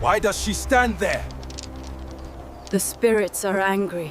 Why does she stand there? The spirits are angry.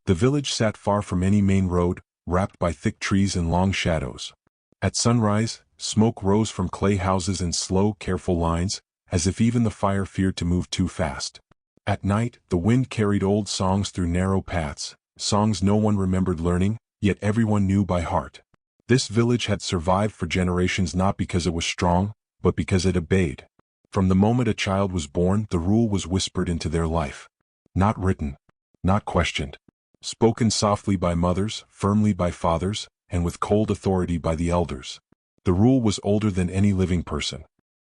The village sat far from any main road, wrapped by thick trees and long shadows. At sunrise, smoke rose from clay houses in slow, careful lines, as if even the fire feared to move too fast. At night, the wind carried old songs through narrow paths, songs no one remembered learning, yet everyone knew by heart. This village had survived for generations not because it was strong, but because it obeyed. From the moment a child was born, the rule was whispered into their life. Not written, not questioned. Spoken softly by mothers, firmly by fathers, and with cold authority by the elders. The rule was older than any living person.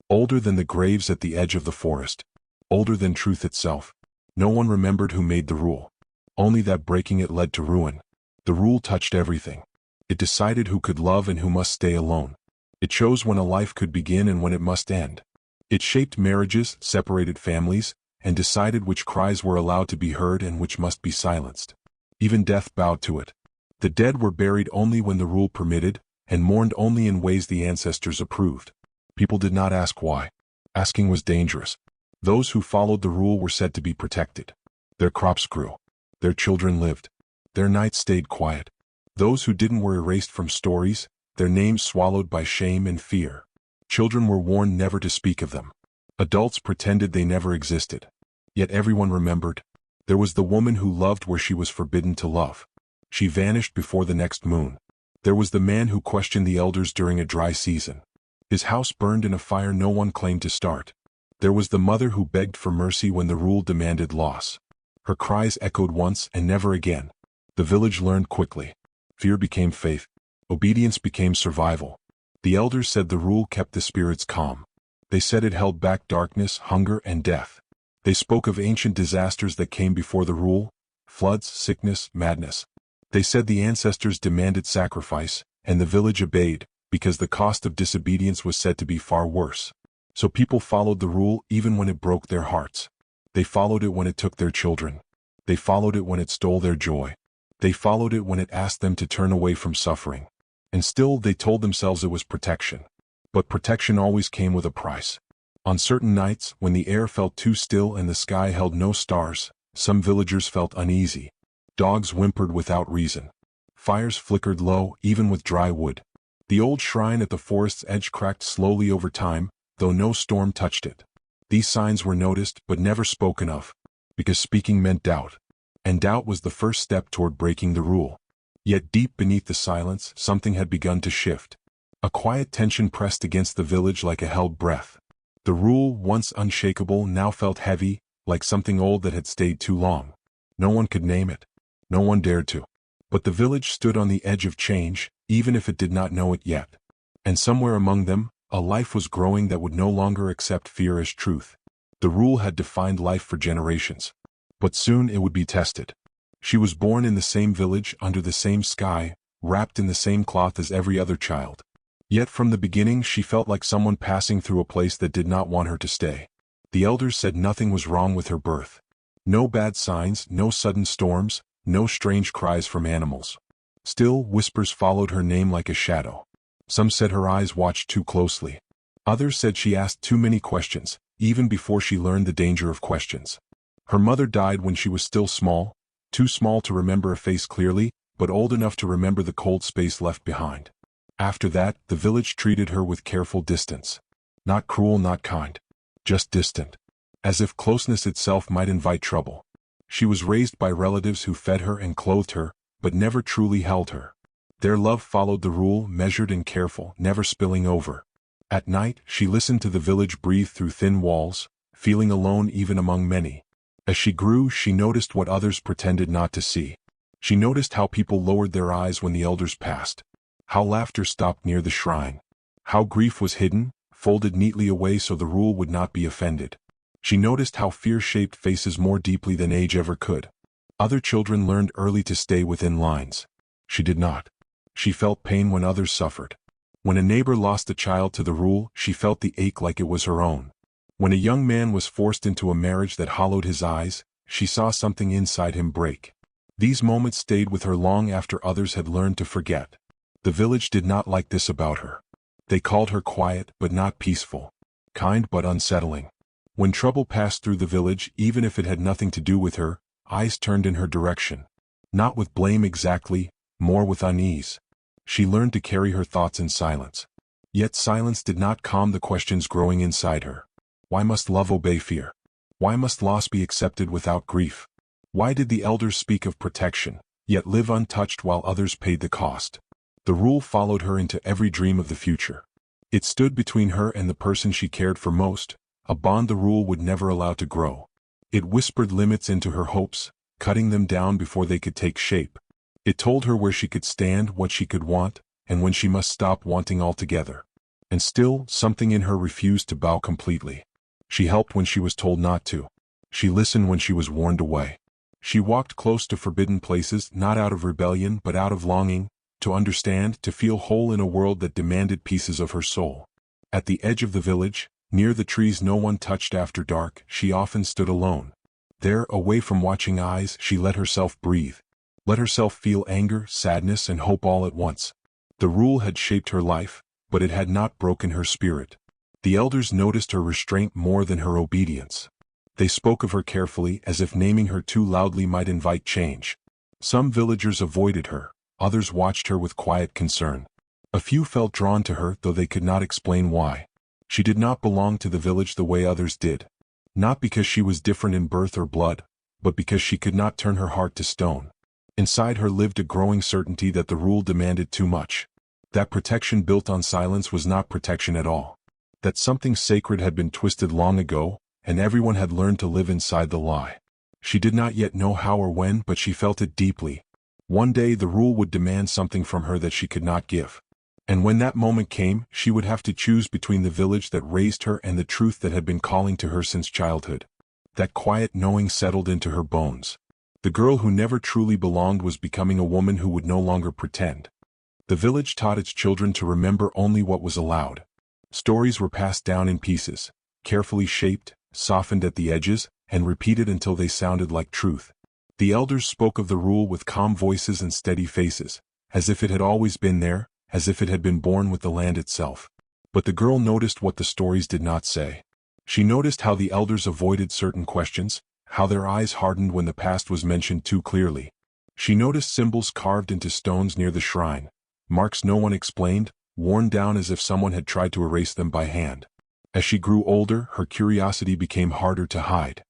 Older than the graves at the edge of the forest. Older than truth itself. No one remembered who made the rule. Only that breaking it led to ruin. The rule touched everything. It decided who could love and who must stay alone. It chose when a life could begin and when it must end. It shaped marriages, separated families, and decided which cries were allowed to be heard and which must be silenced. Even death bowed to it. The dead were buried only when the rule permitted, and mourned only in ways the ancestors approved. People did not ask why. Asking was dangerous. Those who followed the rule were said to be protected. Their crops grew. Their children lived. Their nights stayed quiet. Those who didn't were erased from stories, their names swallowed by shame and fear. Children were warned never to speak of them. Adults pretended they never existed. Yet everyone remembered. There was the woman who loved where she was forbidden to love. She vanished before the next moon. There was the man who questioned the elders during a dry season. His house burned in a fire no one claimed to start. There was the mother who begged for mercy when the rule demanded loss. Her cries echoed once and never again. The village learned quickly. Fear became faith. Obedience became survival. The elders said the rule kept the spirits calm. They said it held back darkness, hunger, and death. They spoke of ancient disasters that came before the rule, floods, sickness, madness. They said the ancestors demanded sacrifice, and the village obeyed, because the cost of disobedience was said to be far worse. So people followed the rule even when it broke their hearts. They followed it when it took their children. They followed it when it stole their joy. They followed it when it asked them to turn away from suffering. And still they told themselves it was protection. But protection always came with a price. On certain nights, when the air felt too still and the sky held no stars, some villagers felt uneasy. Dogs whimpered without reason. Fires flickered low, even with dry wood. The old shrine at the forest's edge cracked slowly over time, though no storm touched it. These signs were noticed but never spoken of, because speaking meant doubt. And doubt was the first step toward breaking the rule. Yet deep beneath the silence, something had begun to shift. A quiet tension pressed against the village like a held breath. The rule, once unshakable, now felt heavy, like something old that had stayed too long. No one could name it. No one dared to. But the village stood on the edge of change, even if it did not know it yet. And somewhere among them, a life was growing that would no longer accept fear as truth. The rule had defined life for generations. But soon it would be tested. She was born in the same village, under the same sky, wrapped in the same cloth as every other child. Yet from the beginning she felt like someone passing through a place that did not want her to stay. The elders said nothing was wrong with her birth. No bad signs, no sudden storms, no strange cries from animals. Still, whispers followed her name like a shadow. Some said her eyes watched too closely. Others said she asked too many questions, even before she learned the danger of questions. Her mother died when she was still small, too small to remember a face clearly, but old enough to remember the cold space left behind. After that, the village treated her with careful distance. Not cruel, not kind. Just distant. As if closeness itself might invite trouble. She was raised by relatives who fed her and clothed her, but never truly held her. Their love followed the rule, measured and careful, never spilling over. At night, she listened to the village breathe through thin walls, feeling alone even among many. As she grew, she noticed what others pretended not to see. She noticed how people lowered their eyes when the elders passed, how laughter stopped near the shrine, how grief was hidden, folded neatly away so the rule would not be offended. She noticed how fear shaped faces more deeply than age ever could. Other children learned early to stay within lines. She did not. She felt pain when others suffered. When a neighbor lost a child to the rule, she felt the ache like it was her own. When a young man was forced into a marriage that hollowed his eyes, she saw something inside him break. These moments stayed with her long after others had learned to forget. The village did not like this about her. They called her quiet but not peaceful, kind but unsettling. When trouble passed through the village, even if it had nothing to do with her, eyes turned in her direction. Not with blame exactly, more with unease. She learned to carry her thoughts in silence. Yet silence did not calm the questions growing inside her. Why must love obey fear? Why must loss be accepted without grief? Why did the elders speak of protection, yet live untouched while others paid the cost? The rule followed her into every dream of the future. It stood between her and the person she cared for most, a bond the rule would never allow to grow. It whispered limits into her hopes, cutting them down before they could take shape. It told her where she could stand, what she could want, and when she must stop wanting altogether. And still, something in her refused to bow completely. She helped when she was told not to. She listened when she was warned away. She walked close to forbidden places, not out of rebellion but out of longing, to understand, to feel whole in a world that demanded pieces of her soul. At the edge of the village, near the trees no one touched after dark, she often stood alone. There, away from watching eyes, she let herself breathe. Let herself feel anger, sadness, and hope all at once. The rule had shaped her life, but it had not broken her spirit. The elders noticed her restraint more than her obedience. They spoke of her carefully, as if naming her too loudly might invite change. Some villagers avoided her, others watched her with quiet concern. A few felt drawn to her, though they could not explain why. She did not belong to the village the way others did. Not because she was different in birth or blood, but because she could not turn her heart to stone. Inside her lived a growing certainty that the rule demanded too much. That protection built on silence was not protection at all. That something sacred had been twisted long ago, and everyone had learned to live inside the lie. She did not yet know how or when, but she felt it deeply. One day the rule would demand something from her that she could not give. And when that moment came, she would have to choose between the village that raised her and the truth that had been calling to her since childhood. That quiet knowing settled into her bones. The girl who never truly belonged was becoming a woman who would no longer pretend. The village taught its children to remember only what was allowed. Stories were passed down in pieces, carefully shaped, softened at the edges, and repeated until they sounded like truth. The elders spoke of the rule with calm voices and steady faces, as if it had always been there, as if it had been born with the land itself. But the girl noticed what the stories did not say. She noticed how the elders avoided certain questions, how their eyes hardened when the past was mentioned too clearly. She noticed symbols carved into stones near the shrine, marks no one explained, worn down as if someone had tried to erase them by hand. As she grew older, her curiosity became harder to hide.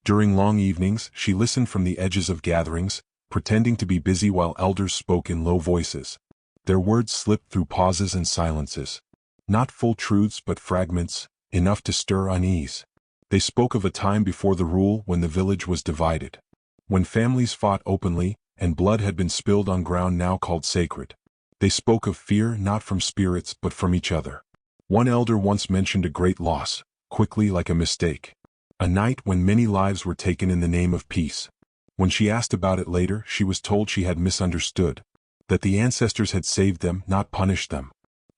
During long evenings, she listened from the edges of gatherings, pretending to be busy while elders spoke in low voices. Their words slipped through pauses and silences. Not full truths but fragments, enough to stir unease. They spoke of a time before the rule when the village was divided. When families fought openly, and blood had been spilled on ground now called sacred. They spoke of fear not from spirits but from each other. One elder once mentioned a great loss, quickly like a mistake. A night when many lives were taken in the name of peace. When she asked about it later, she was told she had misunderstood. That the ancestors had saved them, not punished them.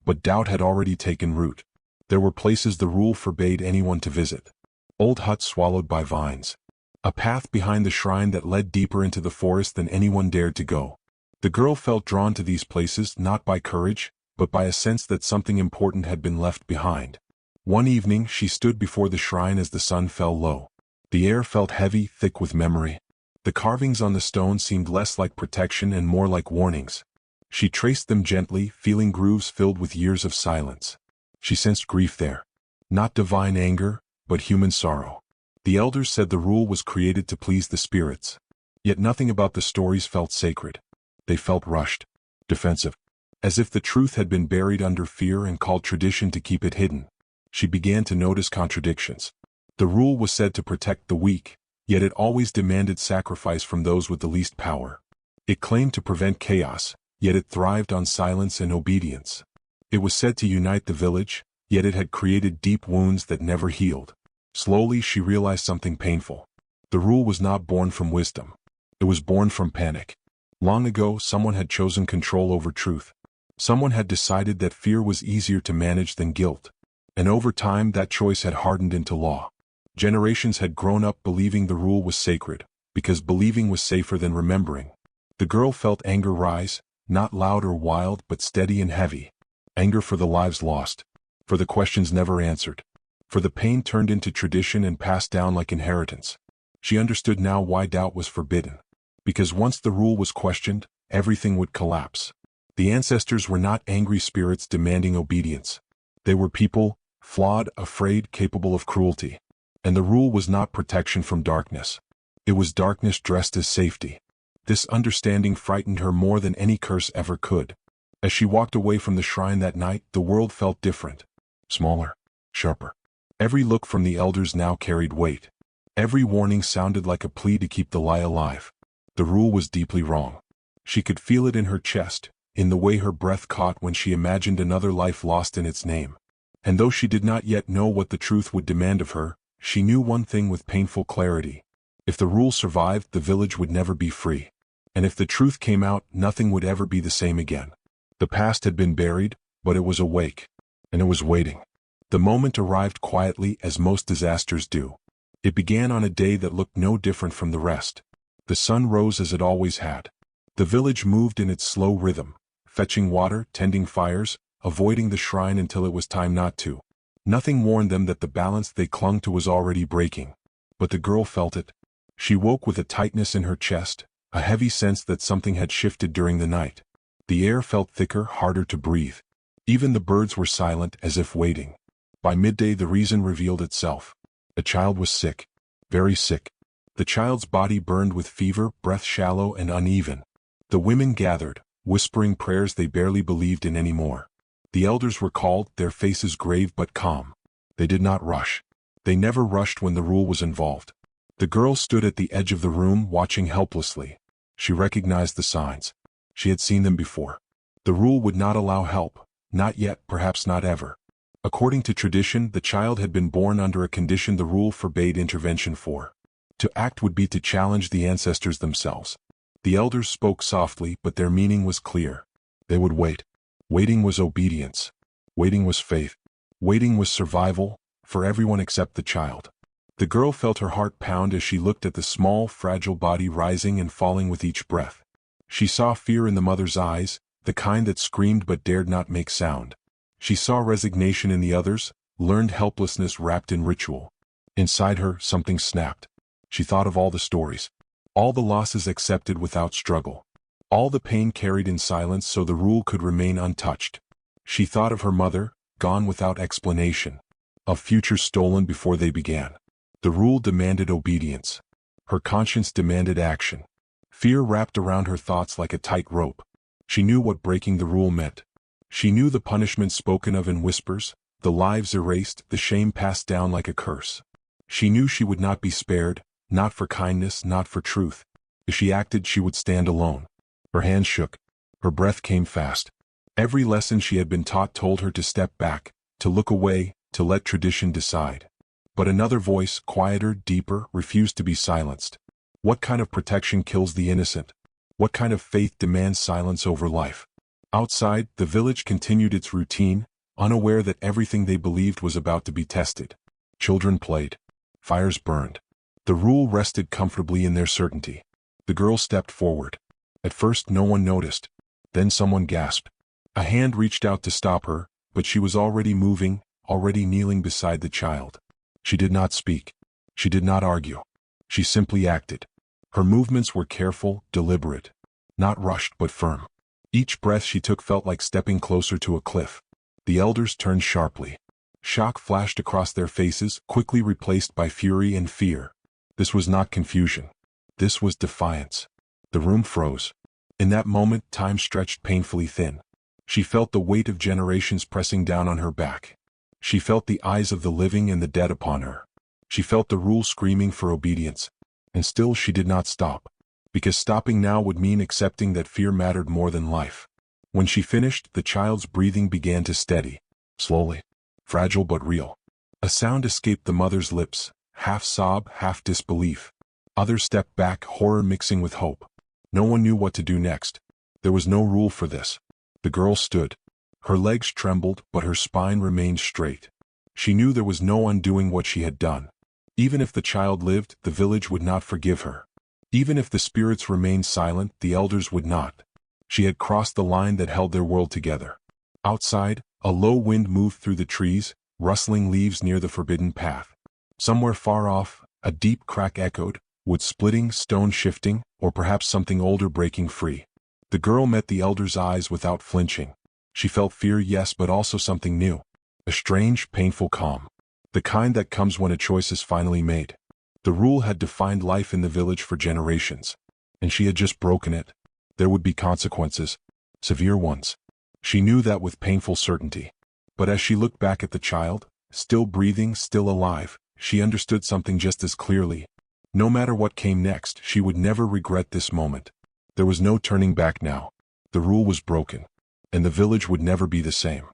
But doubt had already taken root. There were places the rule forbade anyone to visit. Old huts swallowed by vines. A path behind the shrine that led deeper into the forest than anyone dared to go. The girl felt drawn to these places not by courage, but by a sense that something important had been left behind. One evening she stood before the shrine as the sun fell low. The air felt heavy, thick with memory. The carvings on the stone seemed less like protection and more like warnings. She traced them gently, feeling grooves filled with years of silence. She sensed grief there. Not divine anger, but human sorrow. The elders said the rule was created to please the spirits. Yet nothing about the stories felt sacred. They felt rushed. defensive. As if the truth had been buried under fear and called tradition to keep it hidden. She began to notice contradictions. The rule was said to protect the weak, yet it always demanded sacrifice from those with the least power. It claimed to prevent chaos, yet it thrived on silence and obedience. It was said to unite the village, yet it had created deep wounds that never healed. Slowly she realized something painful. The rule was not born from wisdom. It was born from panic. Long ago, someone had chosen control over truth. Someone had decided that fear was easier to manage than guilt. And over time, that choice had hardened into law. Generations had grown up believing the rule was sacred, because believing was safer than remembering. The girl felt anger rise, not loud or wild, but steady and heavy. Anger for the lives lost, for the questions never answered, for the pain turned into tradition and passed down like inheritance. She understood now why doubt was forbidden. Because once the rule was questioned, everything would collapse. The ancestors were not angry spirits demanding obedience. They were people, flawed, afraid, capable of cruelty. And the rule was not protection from darkness. It was darkness dressed as safety. This understanding frightened her more than any curse ever could. As she walked away from the shrine that night, the world felt different. Smaller, sharper. Every look from the elders now carried weight. Every warning sounded like a plea to keep the lie alive. The rule was deeply wrong. She could feel it in her chest, in the way her breath caught when she imagined another life lost in its name. And though she did not yet know what the truth would demand of her, she knew one thing with painful clarity. If the rule survived, the village would never be free. And if the truth came out, nothing would ever be the same again. The past had been buried, but it was awake. And it was waiting. The moment arrived quietly, as most disasters do. It began on a day that looked no different from the rest. The sun rose as it always had. The village moved in its slow rhythm, fetching water, tending fires, avoiding the shrine until it was time not to. Nothing warned them that the balance they clung to was already breaking. But the girl felt it. She woke with a tightness in her chest, a heavy sense that something had shifted during the night. The air felt thicker, harder to breathe. Even the birds were silent, as if waiting. By midday the reason revealed itself. The child was sick. Very sick. The child's body burned with fever, breath shallow and uneven. The women gathered, whispering prayers they barely believed in anymore. The elders were called, their faces grave but calm. They did not rush. They never rushed when the rule was involved. The girl stood at the edge of the room, watching helplessly. She recognized the signs. She had seen them before. The rule would not allow help. Not yet, perhaps not ever. According to tradition, the child had been born under a condition the rule forbade intervention for. To act would be to challenge the ancestors themselves. The elders spoke softly, but their meaning was clear. They would wait. Waiting was obedience. Waiting was faith. Waiting was survival, for everyone except the child. The girl felt her heart pound as she looked at the small, fragile body rising and falling with each breath. She saw fear in the mother's eyes, the kind that screamed but dared not make sound. She saw resignation in the others, learned helplessness wrapped in ritual. Inside her, something snapped. She thought of all the stories. All the losses accepted without struggle. All the pain carried in silence so the rule could remain untouched. She thought of her mother, gone without explanation. Of futures stolen before they began. The rule demanded obedience. Her conscience demanded action. Fear wrapped around her thoughts like a tight rope. She knew what breaking the rule meant. She knew the punishment spoken of in whispers, the lives erased, the shame passed down like a curse. She knew she would not be spared, not for kindness, not for truth. If she acted, she would stand alone. Her hands shook. Her breath came fast. Every lesson she had been taught told her to step back, to look away, to let tradition decide. But another voice, quieter, deeper, refused to be silenced. What kind of protection kills the innocent? What kind of faith demands silence over life? Outside, the village continued its routine, unaware that everything they believed was about to be tested. Children played. Fires burned. The rule rested comfortably in their certainty. The girl stepped forward. At first no one noticed. Then someone gasped. A hand reached out to stop her, but she was already moving, already kneeling beside the child. She did not speak. She did not argue. She simply acted. Her movements were careful, deliberate. Not rushed but firm. Each breath she took felt like stepping closer to a cliff. The elders turned sharply. Shock flashed across their faces, quickly replaced by fury and fear. This was not confusion. This was defiance. The room froze. In that moment, time stretched painfully thin. She felt the weight of generations pressing down on her back. She felt the eyes of the living and the dead upon her. She felt the rule screaming for obedience. And still she did not stop. Because stopping now would mean accepting that fear mattered more than life. When she finished, the child's breathing began to steady. Slowly. Fragile but real. A sound escaped the mother's lips, half sob, half disbelief. Others stepped back, horror mixing with hope. No one knew what to do next. There was no rule for this. The girl stood. Her legs trembled, but her spine remained straight. She knew there was no undoing what she had done. Even if the child lived, the village would not forgive her. Even if the spirits remained silent, the elders would not. She had crossed the line that held their world together. Outside, a low wind moved through the trees, rustling leaves near the forbidden path. Somewhere far off, a deep crack echoed, wood splitting, stone shifting, or perhaps something older breaking free. The girl met the elder's eyes without flinching. She felt fear, yes, but also something new. A strange, painful calm. The kind that comes when a choice is finally made. The rule had defined life in the village for generations. And she had just broken it. There would be consequences. Severe ones. She knew that with painful certainty. But as she looked back at the child, still breathing, still alive, she understood something just as clearly. No matter what came next, she would never regret this moment. There was no turning back now. The rule was broken. And the village would never be the same.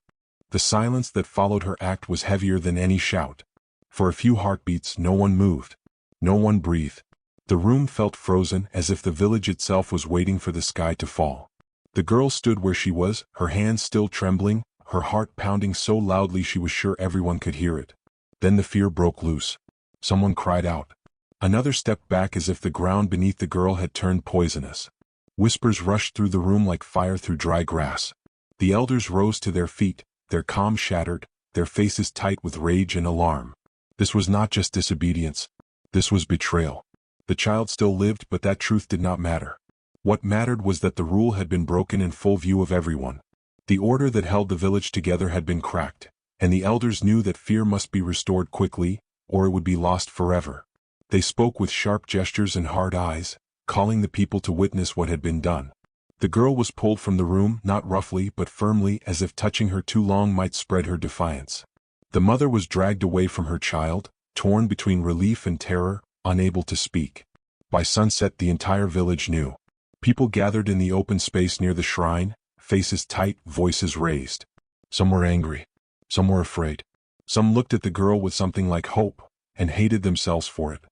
The silence that followed her act was heavier than any shout. For a few heartbeats, no one moved. No one breathed. The room felt frozen, as if the village itself was waiting for the sky to fall. The girl stood where she was, her hands still trembling, her heart pounding so loudly she was sure everyone could hear it. Then the fear broke loose. Someone cried out. Another stepped back as if the ground beneath the girl had turned poisonous. Whispers rushed through the room like fire through dry grass. The elders rose to their feet, their calm shattered, their faces tight with rage and alarm. This was not just disobedience. This was betrayal. The child still lived, but that truth did not matter. What mattered was that the rule had been broken in full view of everyone. The order that held the village together had been cracked, and the elders knew that fear must be restored quickly, or it would be lost forever. They spoke with sharp gestures and hard eyes, calling the people to witness what had been done. The girl was pulled from the room, not roughly but firmly, as if touching her too long might spread her defiance. The mother was dragged away from her child, torn between relief and terror, unable to speak. By sunset, the entire village knew. People gathered in the open space near the shrine, faces tight, voices raised. Some were angry. Some were afraid. Some looked at the girl with something like hope, and hated themselves for it.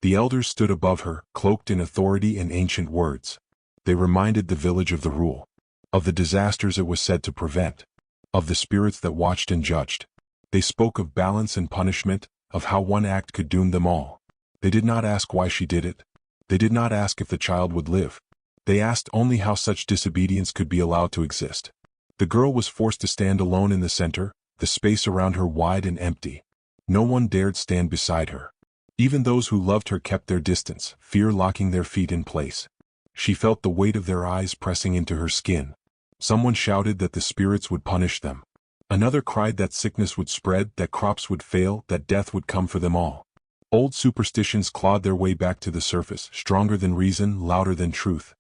The elders stood above her, cloaked in authority and ancient words. They reminded the village of the rule, of the disasters it was said to prevent, of the spirits that watched and judged. They spoke of balance and punishment, of how one act could doom them all. They did not ask why she did it. They did not ask if the child would live. They asked only how such disobedience could be allowed to exist. The girl was forced to stand alone in the center, the space around her wide and empty. No one dared stand beside her. Even those who loved her kept their distance, fear locking their feet in place. She felt the weight of their eyes pressing into her skin. Someone shouted that the spirits would punish them. Another cried that sickness would spread, that crops would fail, that death would come for them all. Old superstitions clawed their way back to the surface, stronger than reason, louder than truth.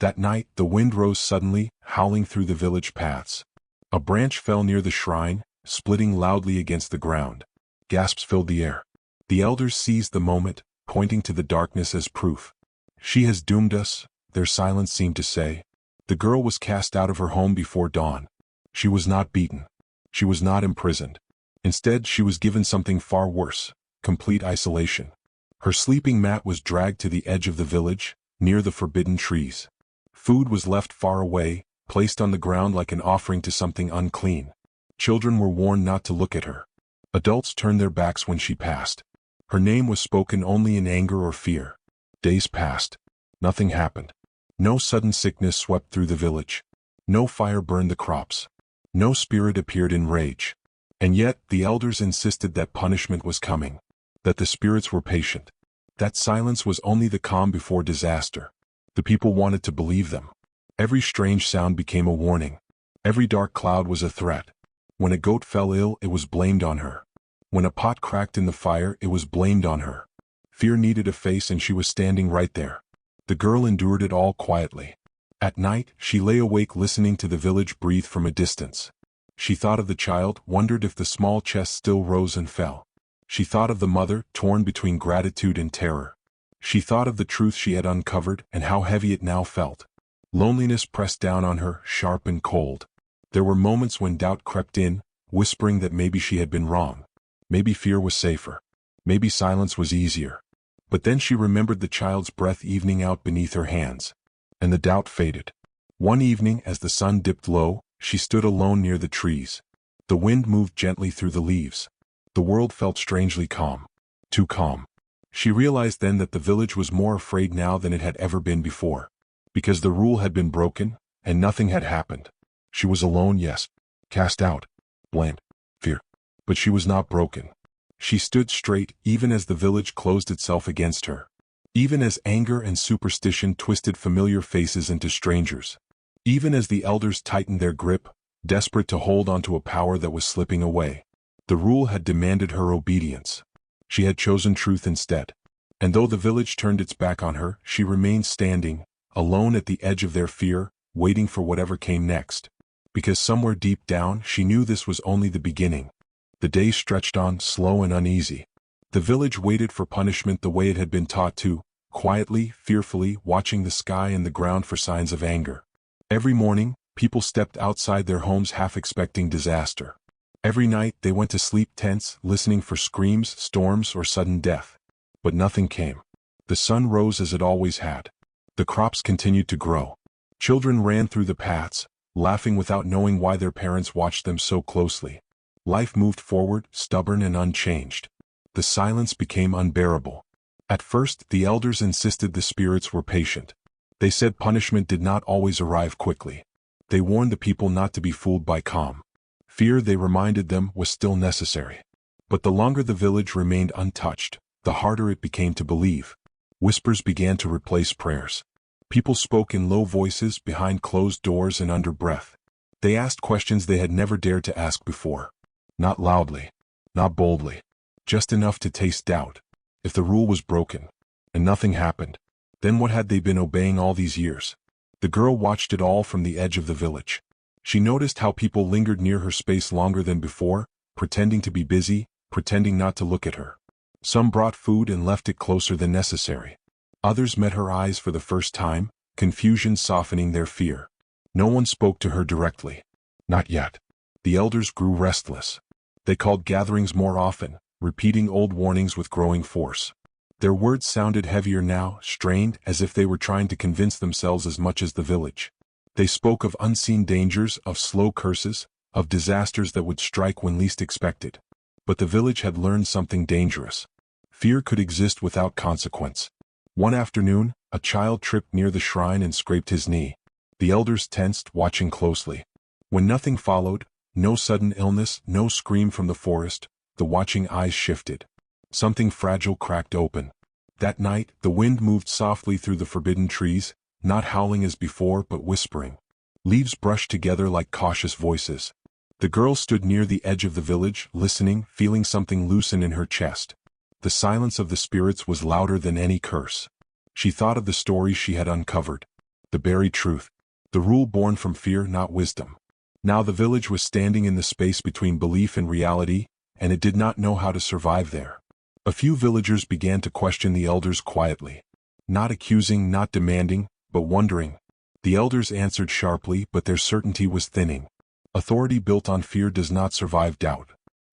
That night, the wind rose suddenly, howling through the village paths. A branch fell near the shrine, splitting loudly against the ground. Gasps filled the air. The elders seized the moment, pointing to the darkness as proof. She has doomed us, their silence seemed to say. The girl was cast out of her home before dawn. She was not beaten. She was not imprisoned. Instead, she was given something far worse, complete isolation. Her sleeping mat was dragged to the edge of the village, near the forbidden trees. Food was left far away, placed on the ground like an offering to something unclean. Children were warned not to look at her. Adults turned their backs when she passed. Her name was spoken only in anger or fear. Days passed. Nothing happened. No sudden sickness swept through the village. No fire burned the crops. No spirit appeared in rage. And yet, the elders insisted that punishment was coming. That the spirits were patient. That silence was only the calm before disaster. The people wanted to believe them. Every strange sound became a warning. Every dark cloud was a threat. When a goat fell ill, it was blamed on her. When a pot cracked in the fire, it was blamed on her. Fear needed a face, and she was standing right there. The girl endured it all quietly. At night, she lay awake listening to the village breathe from a distance. She thought of the child, wondered if the small chest still rose and fell. She thought of the mother, torn between gratitude and terror. She thought of the truth she had uncovered and how heavy it now felt. Loneliness pressed down on her, sharp and cold. There were moments when doubt crept in, whispering that maybe she had been wrong. Maybe fear was safer. Maybe silence was easier. But then she remembered the child's breath evening out beneath her hands. And the doubt faded. One evening, as the sun dipped low, she stood alone near the trees. The wind moved gently through the leaves. The world felt strangely calm. Too calm. She realized then that the village was more afraid now than it had ever been before. Because the rule had been broken, and nothing had happened. She was alone, yes. Cast out. Blamed. Fear. But she was not broken. She stood straight, even as the village closed itself against her. Even as anger and superstition twisted familiar faces into strangers. Even as the elders tightened their grip, desperate to hold onto a power that was slipping away. The rule had demanded her obedience. She had chosen truth instead. And though the village turned its back on her, she remained standing, alone at the edge of their fear, waiting for whatever came next. Because somewhere deep down, she knew this was only the beginning. The day stretched on, slow and uneasy. The village waited for punishment the way it had been taught to, quietly, fearfully, watching the sky and the ground for signs of anger. Every morning, people stepped outside their homes half expecting disaster. Every night, they went to sleep tense, listening for screams, storms, or sudden death. But nothing came. The sun rose as it always had. The crops continued to grow. Children ran through the paths, laughing without knowing why their parents watched them so closely. Life moved forward, stubborn and unchanged. The silence became unbearable. At first, the elders insisted the spirits were patient. They said punishment did not always arrive quickly. They warned the people not to be fooled by calm. Fear, they reminded them, was still necessary. But the longer the village remained untouched, the harder it became to believe. Whispers began to replace prayers. People spoke in low voices, behind closed doors and under breath. They asked questions they had never dared to ask before. Not loudly. Not boldly. Just enough to taste doubt. If the rule was broken, and nothing happened, then what had they been obeying all these years? The girl watched it all from the edge of the village. She noticed how people lingered near her space longer than before, pretending to be busy, pretending not to look at her. Some brought food and left it closer than necessary. Others met her eyes for the first time, confusion softening their fear. No one spoke to her directly. Not yet. The elders grew restless. They called gatherings more often, repeating old warnings with growing force. Their words sounded heavier now, strained, as if they were trying to convince themselves as much as the village. They spoke of unseen dangers, of slow curses, of disasters that would strike when least expected. But the village had learned something dangerous. Fear could exist without consequence. One afternoon, a child tripped near the shrine and scraped his knee. The elders tensed, watching closely. When nothing followed, no sudden illness, no scream from the forest, the watching eyes shifted. Something fragile cracked open. That night, the wind moved softly through the forbidden trees, not howling as before but whispering. Leaves brushed together like cautious voices. The girl stood near the edge of the village, listening, feeling something loosen in her chest. The silence of the spirits was louder than any curse. She thought of the stories she had uncovered. The buried truth. The rule born from fear, not wisdom. Now the village was standing in the space between belief and reality, and it did not know how to survive there. A few villagers began to question the elders quietly. Not accusing, not demanding, but wondering. The elders answered sharply, but their certainty was thinning. Authority built on fear does not survive doubt.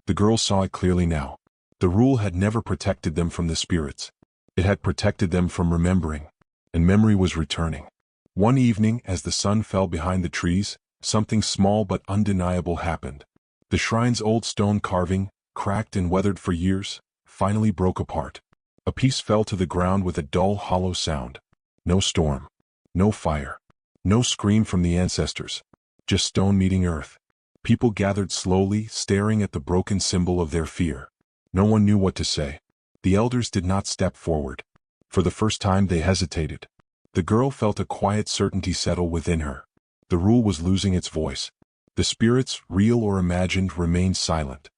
The girl saw it clearly now. The rule had never protected them from the spirits. It had protected them from remembering. And memory was returning. One evening, as the sun fell behind the trees, something small but undeniable happened. The shrine's old stone carving, cracked and weathered for years, finally broke apart. A piece fell to the ground with a dull, hollow sound. No storm. No fire. No scream from the ancestors. Just stone meeting earth. People gathered slowly, staring at the broken symbol of their fear. No one knew what to say. The elders did not step forward. For the first time they hesitated. The girl felt a quiet certainty settle within her. The rule was losing its voice. The spirits, real or imagined, remained silent.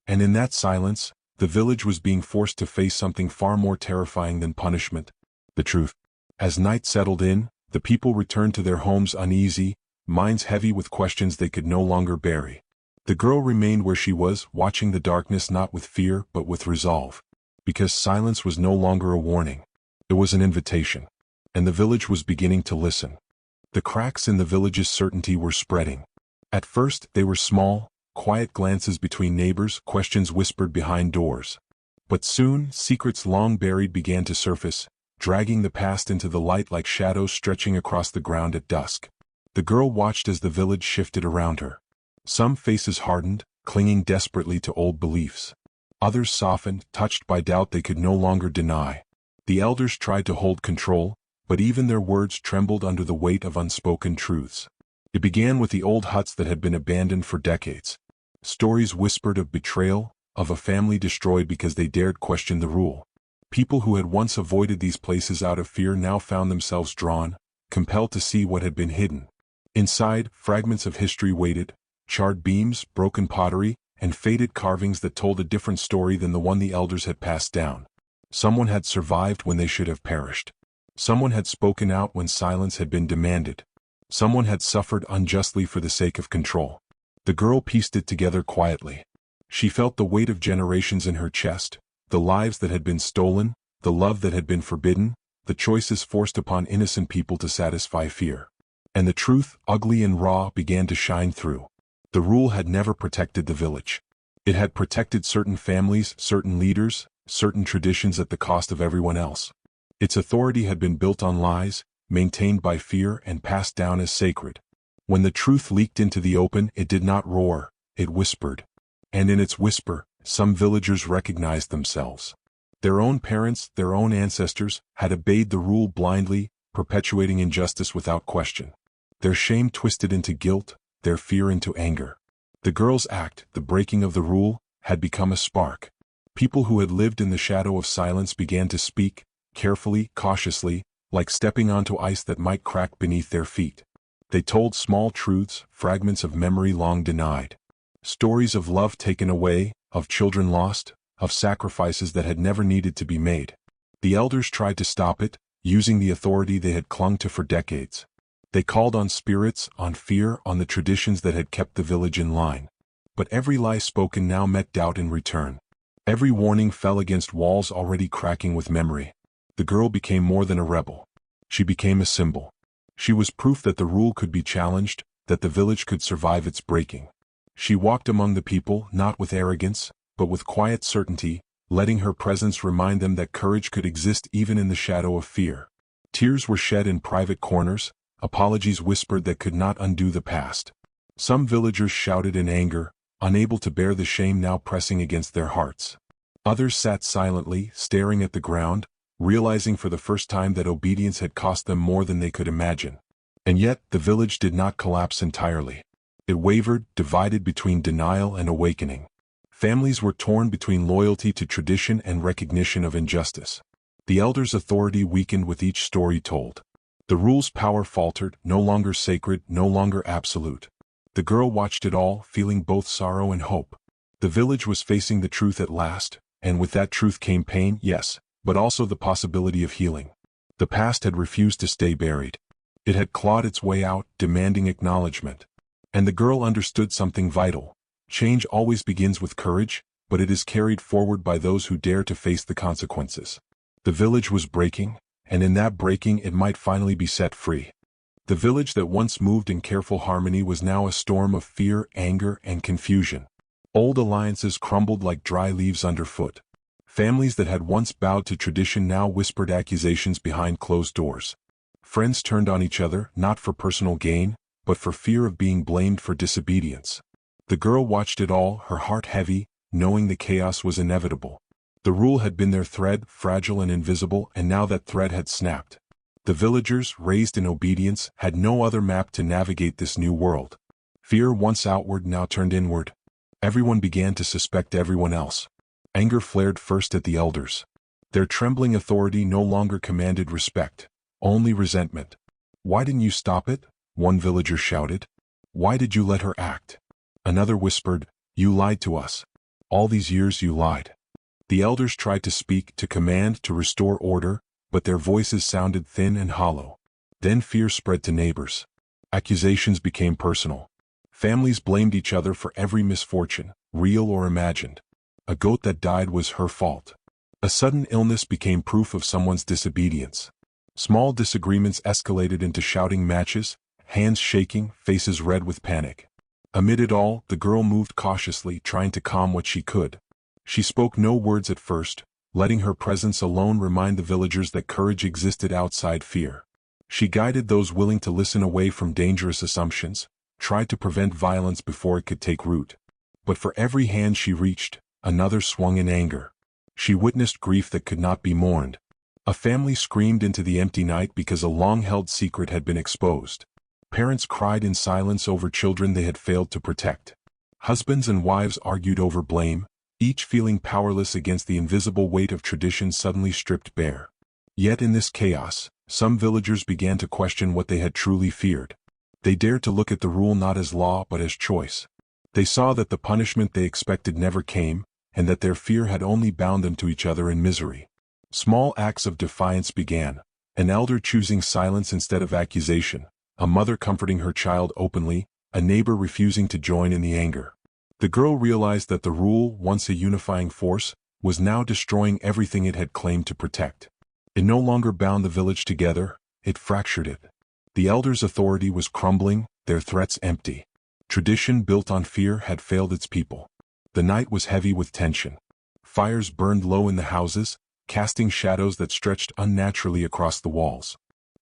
And in that silence, the village was being forced to face something far more terrifying than punishment. The truth. As night settled in, The people returned to their homes uneasy, minds heavy with questions they could no longer bury. The girl remained where she was, watching the darkness not with fear but with resolve. Because silence was no longer a warning. It was an invitation. And the village was beginning to listen. The cracks in the village's certainty were spreading. At first, they were small, quiet glances between neighbors, questions whispered behind doors. But soon, secrets long buried began to surface, dragging the past into the light like shadows stretching across the ground at dusk. The girl watched as the village shifted around her. Some faces hardened, clinging desperately to old beliefs. Others softened, touched by doubt they could no longer deny. The elders tried to hold control, but even their words trembled under the weight of unspoken truths. It began with the old huts that had been abandoned for decades. Stories whispered of betrayal, of a family destroyed because they dared question the rule. People who had once avoided these places out of fear now found themselves drawn, compelled to see what had been hidden. Inside, fragments of history waited, charred beams, broken pottery, and faded carvings that told a different story than the one the elders had passed down. Someone had survived when they should have perished. Someone had spoken out when silence had been demanded. Someone had suffered unjustly for the sake of control. The girl pieced it together quietly. She felt the weight of generations in her chest, the lives that had been stolen, the love that had been forbidden, the choices forced upon innocent people to satisfy fear. And the truth, ugly and raw, began to shine through. The rule had never protected the village. It had protected certain families, certain leaders, certain traditions at the cost of everyone else. Its authority had been built on lies, maintained by fear and passed down as sacred. When the truth leaked into the open, it did not roar, it whispered. And in its whisper, some villagers recognized themselves. Their own parents, their own ancestors, had obeyed the rule blindly, perpetuating injustice without question. Their shame twisted into guilt, their fear into anger. The girl's act, the breaking of the rule, had become a spark. People who had lived in the shadow of silence began to speak, carefully, cautiously, like stepping onto ice that might crack beneath their feet. They told small truths, fragments of memory long denied. Stories of love taken away, of children lost, of sacrifices that had never needed to be made. The elders tried to stop it, using the authority they had clung to for decades. They called on spirits, on fear, on the traditions that had kept the village in line. But every lie spoken now met doubt in return. Every warning fell against walls already cracking with memory. The girl became more than a rebel. She became a symbol. She was proof that the rule could be challenged, that the village could survive its breaking. She walked among the people, not with arrogance, but with quiet certainty, letting her presence remind them that courage could exist even in the shadow of fear. Tears were shed in private corners, apologies whispered that could not undo the past. Some villagers shouted in anger, unable to bear the shame now pressing against their hearts. Others sat silently, staring at the ground, realizing for the first time that obedience had cost them more than they could imagine. And yet, the village did not collapse entirely. It wavered, divided between denial and awakening. Families were torn between loyalty to tradition and recognition of injustice. The elders' authority weakened with each story told. The rule's power faltered, no longer sacred, no longer absolute. The girl watched it all, feeling both sorrow and hope. The village was facing the truth at last, and with that truth came pain, yes, but also the possibility of healing. The past had refused to stay buried. It had clawed its way out, demanding acknowledgement. And the girl understood something vital. Change always begins with courage, but it is carried forward by those who dare to face the consequences. The village was breaking, and in that breaking it might finally be set free. The village that once moved in careful harmony was now a storm of fear, anger, and confusion. Old alliances crumbled like dry leaves underfoot. Families that had once bowed to tradition now whispered accusations behind closed doors. Friends turned on each other, not for personal gain, but for fear of being blamed for disobedience. The girl watched it all, her heart heavy, knowing the chaos was inevitable. The rule had been their thread, fragile and invisible, and now that thread had snapped. The villagers, raised in obedience, had no other map to navigate this new world. Fear once outward now turned inward. Everyone began to suspect everyone else. Anger flared first at the elders. Their trembling authority no longer commanded respect, only resentment. "Why didn't you stop it?" one villager shouted. "Why did you let her act?" Another whispered, "You lied to us. All these years you lied." The elders tried to speak, to command, to restore order, but their voices sounded thin and hollow. Then fear spread to neighbors. Accusations became personal. Families blamed each other for every misfortune, real or imagined. A goat that died was her fault. A sudden illness became proof of someone's disobedience. Small disagreements escalated into shouting matches, hands shaking, faces red with panic. Amid it all, the girl moved cautiously, trying to calm what she could. She spoke no words at first, letting her presence alone remind the villagers that courage existed outside fear. She guided those willing to listen away from dangerous assumptions, tried to prevent violence before it could take root. But for every hand she reached, another swung in anger. She witnessed grief that could not be mourned. A family screamed into the empty night because a long-held secret had been exposed. Parents cried in silence over children they had failed to protect. Husbands and wives argued over blame, each feeling powerless against the invisible weight of tradition suddenly stripped bare. Yet in this chaos, some villagers began to question what they had truly feared. They dared to look at the rule not as law but as choice. They saw that the punishment they expected never came, and that their fear had only bound them to each other in misery. Small acts of defiance began, an elder choosing silence instead of accusation, a mother comforting her child openly, a neighbor refusing to join in the anger. The girl realized that the rule, once a unifying force, was now destroying everything it had claimed to protect. It no longer bound the village together, it fractured it. The elders' authority was crumbling, their threats empty. Tradition built on fear had failed its people. The night was heavy with tension. Fires burned low in the houses, casting shadows that stretched unnaturally across the walls.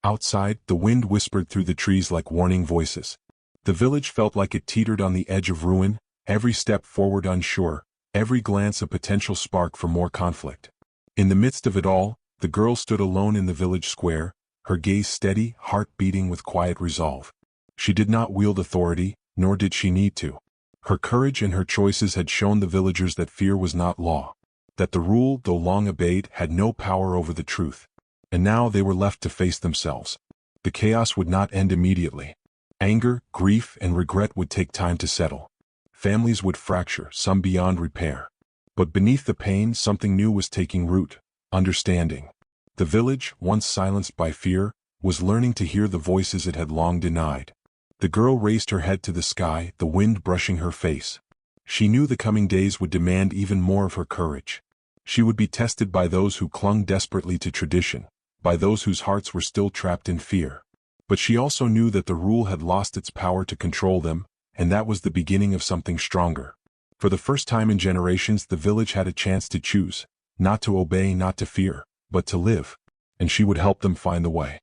Outside, the wind whispered through the trees like warning voices. The village felt like it teetered on the edge of ruin, every step forward unsure, every glance a potential spark for more conflict. In the midst of it all, the girl stood alone in the village square, her gaze steady, heart beating with quiet resolve. She did not wield authority, nor did she need to. Her courage and her choices had shown the villagers that fear was not law, that the rule, though long obeyed, had no power over the truth. And now they were left to face themselves. The chaos would not end immediately. Anger, grief, and regret would take time to settle. Families would fracture, some beyond repair. But beneath the pain, something new was taking root: understanding. The village, once silenced by fear, was learning to hear the voices it had long denied. The girl raised her head to the sky, the wind brushing her face. She knew the coming days would demand even more of her courage. She would be tested by those who clung desperately to tradition, by those whose hearts were still trapped in fear. But she also knew that the rule had lost its power to control them, and that was the beginning of something stronger. For the first time in generations, the village had a chance to choose, not to obey, not to fear, but to live. And she would help them find the way.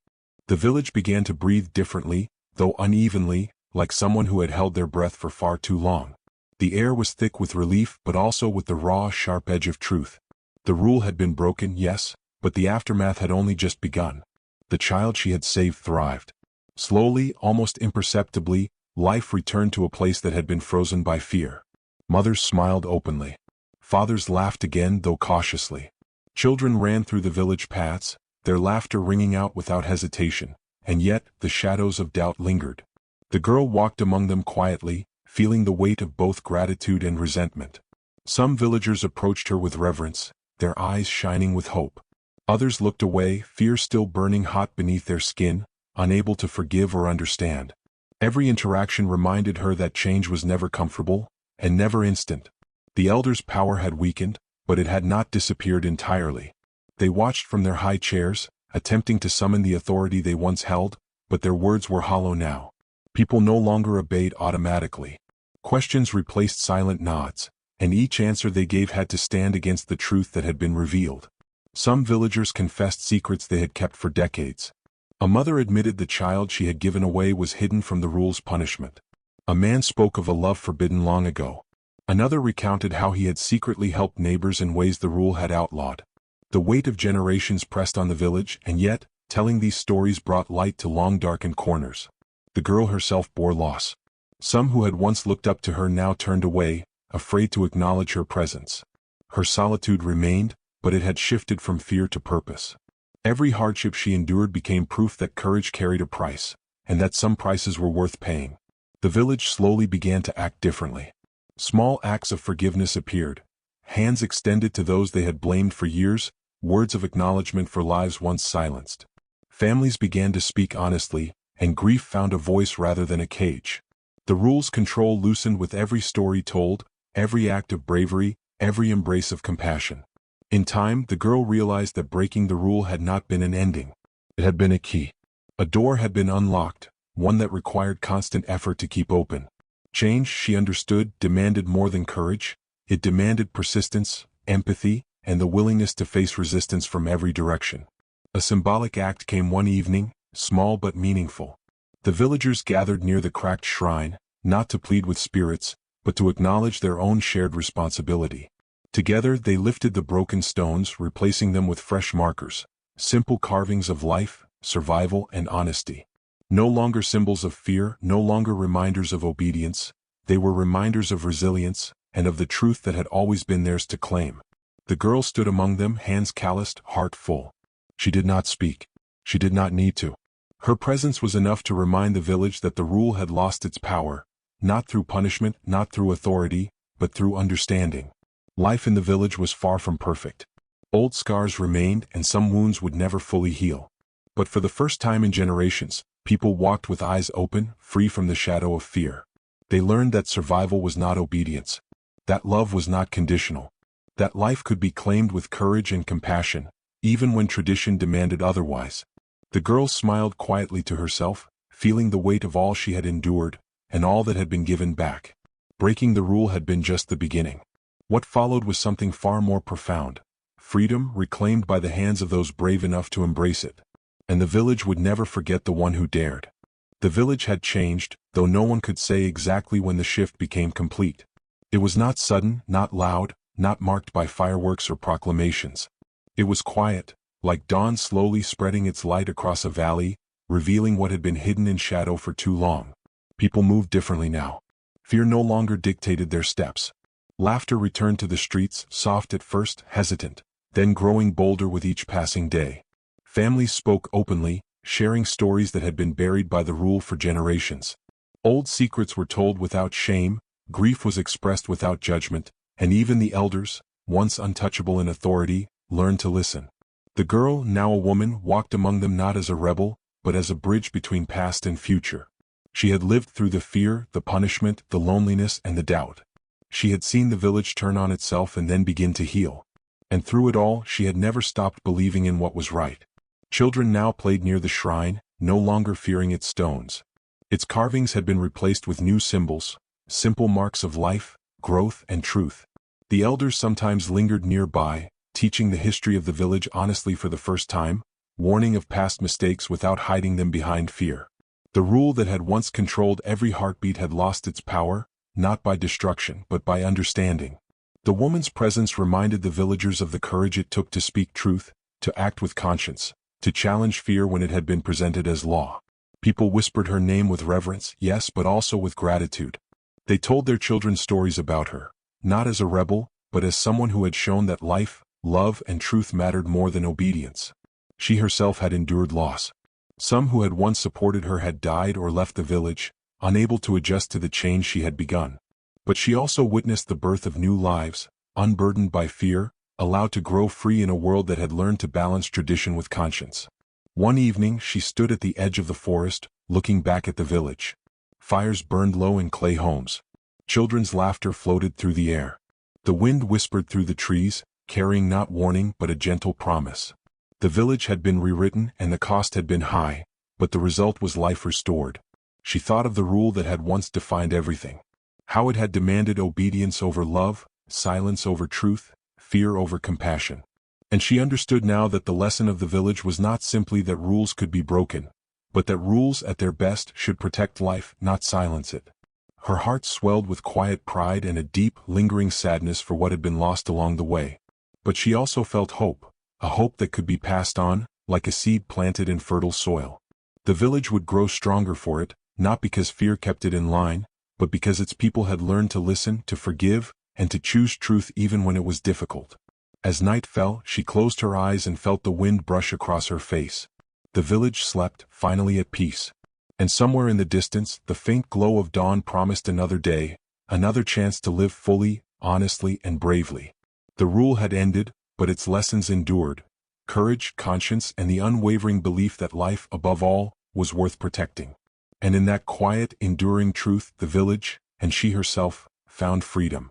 The village began to breathe differently, though unevenly, like someone who had held their breath for far too long. The air was thick with relief, but also with the raw, sharp edge of truth. The rule had been broken, yes, but the aftermath had only just begun. The child she had saved thrived. Slowly, almost imperceptibly, life returned to a place that had been frozen by fear. Mothers smiled openly. Fathers laughed again, though cautiously. Children ran through the village paths, their laughter ringing out without hesitation, and yet the shadows of doubt lingered. The girl walked among them quietly, feeling the weight of both gratitude and resentment. Some villagers approached her with reverence, their eyes shining with hope. Others looked away, fear still burning hot beneath their skin, unable to forgive or understand. Every interaction reminded her that change was never comfortable, and never instant. The elders' power had weakened, but it had not disappeared entirely. They watched from their high chairs, attempting to summon the authority they once held, but their words were hollow now. People no longer obeyed automatically. Questions replaced silent nods, and each answer they gave had to stand against the truth that had been revealed. Some villagers confessed secrets they had kept for decades. A mother admitted the child she had given away was hidden from the rule's punishment. A man spoke of a love forbidden long ago. Another recounted how he had secretly helped neighbors in ways the rule had outlawed. The weight of generations pressed on the village, and yet, telling these stories brought light to long darkened corners. The girl herself bore loss. Some who had once looked up to her now turned away, afraid to acknowledge her presence. Her solitude remained, but it had shifted from fear to purpose. Every hardship she endured became proof that courage carried a price, and that some prices were worth paying. The village slowly began to act differently. Small acts of forgiveness appeared, hands extended to those they had blamed for years, words of acknowledgement for lives once silenced. Families began to speak honestly, and grief found a voice rather than a cage. The rules control loosened with every story told, every act of bravery, every embrace of compassion. In time, the girl realized that breaking the rule had not been an ending. It had been a key. A door had been unlocked, one that required constant effort to keep open. Change, she understood, demanded more than courage. It demanded persistence, empathy, and the willingness to face resistance from every direction. A symbolic act came one evening, small but meaningful. The villagers gathered near the cracked shrine, not to plead with spirits, but to acknowledge their own shared responsibility. Together they lifted the broken stones, replacing them with fresh markers, simple carvings of life, survival, and honesty. No longer symbols of fear, no longer reminders of obedience, they were reminders of resilience, and of the truth that had always been theirs to claim. The girl stood among them, hands calloused, heart full. She did not speak. She did not need to. Her presence was enough to remind the village that the rule had lost its power, not through punishment, not through authority, but through understanding. Life in the village was far from perfect. Old scars remained, and some wounds would never fully heal. But for the first time in generations, people walked with eyes open, free from the shadow of fear. They learned that survival was not obedience, that love was not conditional, that life could be claimed with courage and compassion, even when tradition demanded otherwise. The girl smiled quietly to herself, feeling the weight of all she had endured, and all that had been given back. Breaking the rule had been just the beginning. What followed was something far more profound: freedom reclaimed by the hands of those brave enough to embrace it. And the village would never forget the one who dared. The village had changed, though no one could say exactly when the shift became complete. It was not sudden, not loud, not marked by fireworks or proclamations. It was quiet, like dawn slowly spreading its light across a valley, revealing what had been hidden in shadow for too long. People moved differently now. Fear no longer dictated their steps. Laughter returned to the streets, soft at first, hesitant, then growing bolder with each passing day. Families spoke openly, sharing stories that had been buried by the rule for generations. Old secrets were told without shame, grief was expressed without judgment, and even the elders, once untouchable in authority, learned to listen. The girl, now a woman, walked among them not as a rebel, but as a bridge between past and future. She had lived through the fear, the punishment, the loneliness, and the doubt. She had seen the village turn on itself and then begin to heal. And through it all, she had never stopped believing in what was right. Children now played near the shrine, no longer fearing its stones. Its carvings had been replaced with new symbols, simple marks of life, growth, and truth. The elders sometimes lingered nearby, teaching the history of the village honestly for the first time, warning of past mistakes without hiding them behind fear. The rule that had once controlled every heartbeat had lost its power, not by destruction but by understanding. The woman's presence reminded the villagers of the courage it took to speak truth, to act with conscience, to challenge fear when it had been presented as law. People whispered her name with reverence, yes, but also with gratitude. They told their children stories about her, not as a rebel, but as someone who had shown that life, love, and truth mattered more than obedience. She herself had endured loss. Some who had once supported her had died or left the village, unable to adjust to the change she had begun. But she also witnessed the birth of new lives, unburdened by fear, allowed to grow free in a world that had learned to balance tradition with conscience. One evening she stood at the edge of the forest, looking back at the village. Fires burned low in clay homes. Children's laughter floated through the air. The wind whispered through the trees, carrying not warning but a gentle promise. The village had been rewritten and the cost had been high, but the result was life restored. She thought of the rule that had once defined everything. How it had demanded obedience over love, silence over truth, fear over compassion. And she understood now that the lesson of the village was not simply that rules could be broken, but that rules at their best should protect life, not silence it. Her heart swelled with quiet pride and a deep, lingering sadness for what had been lost along the way. But she also felt hope, a hope that could be passed on, like a seed planted in fertile soil. The village would grow stronger for it, not because fear kept it in line, but because its people had learned to listen, to forgive, and to choose truth even when it was difficult. As night fell, she closed her eyes and felt the wind brush across her face. The village slept, finally at peace. And somewhere in the distance, the faint glow of dawn promised another day, another chance to live fully, honestly, and bravely. The rule had ended, but its lessons endured. courage, conscience, and the unwavering belief that life, above all, was worth protecting. And in that quiet, enduring truth, the village, and she herself, found freedom.